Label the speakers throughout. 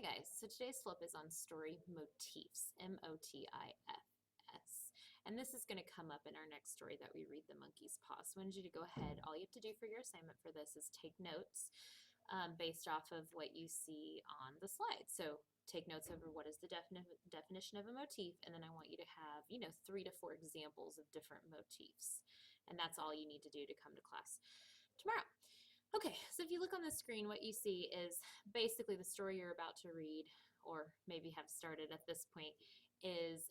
Speaker 1: guys, so today's flip is on story motifs, Motifs. And this is going to come up in our next story that we read, The Monkey's Paw. So I want you to go ahead. All you have to do for your assignment for this is take notes based off of what you see on the slide. So take notes over what is the definition of a motif, and then I want you to have, 3 to 4 examples of different motifs. And that's all you need to do to come to class tomorrow. Okay, so if you look on the screen, what you see is basically the story you're about to read, or maybe have started at this point, is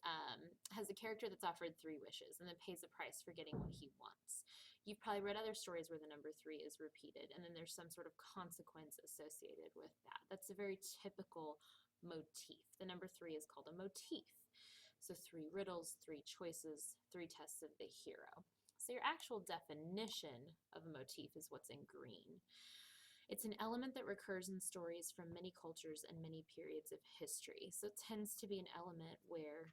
Speaker 1: has a character that's offered 3 wishes and then pays a price for getting what he wants. You've probably read other stories where the number 3 is repeated, and then there's some sort of consequence associated with that. That's a very typical motif. The number 3 is called a motif. So 3 riddles, 3 choices, 3 tests of the hero. So your actual definition of a motif is what's in green. It's an element that recurs in stories from many cultures and many periods of history. So it tends to be an element where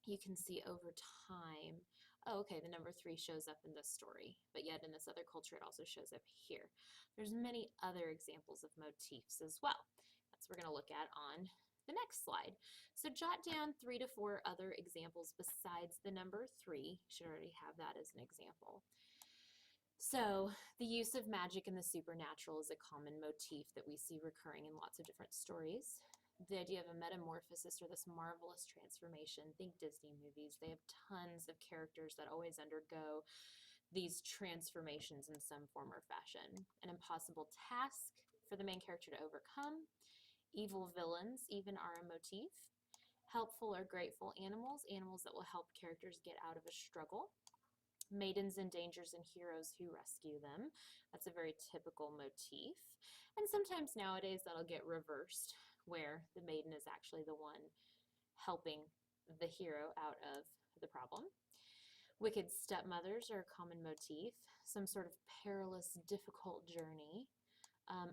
Speaker 1: you can see over time, oh, okay, the number 3 shows up in this story, but yet in this other culture it also shows up here. There's many other examples of motifs as well. That's what we're going to look at on the next slide. So jot down 3 to 4 other examples besides the number 3. You should already have that as an example. So the use of magic and the supernatural is a common motif that we see recurring in lots of different stories. The idea of a metamorphosis, or this marvelous transformation, think Disney movies. They have tons of characters that always undergo these transformations in some form or fashion. An impossible task for the main character to overcome. Evil villains even are a motif. Helpful or grateful animals, animals that will help characters get out of a struggle. Maidens in dangers and heroes who rescue them. That's a very typical motif. And sometimes nowadays that'll get reversed, where the maiden is actually the one helping the hero out of the problem. Wicked stepmothers are a common motif. Some sort of perilous, difficult journey.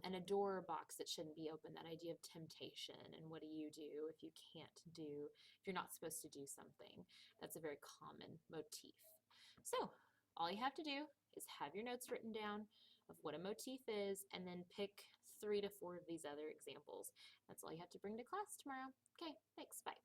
Speaker 1: And a door or box that shouldn't be open, that idea of temptation and what do you do if you can't do, if you're not supposed to do something. That's a very common motif. So all you have to do is have your notes written down of what a motif is, and then pick 3 to 4 of these other examples. That's all you have to bring to class tomorrow. Okay, thanks, bye.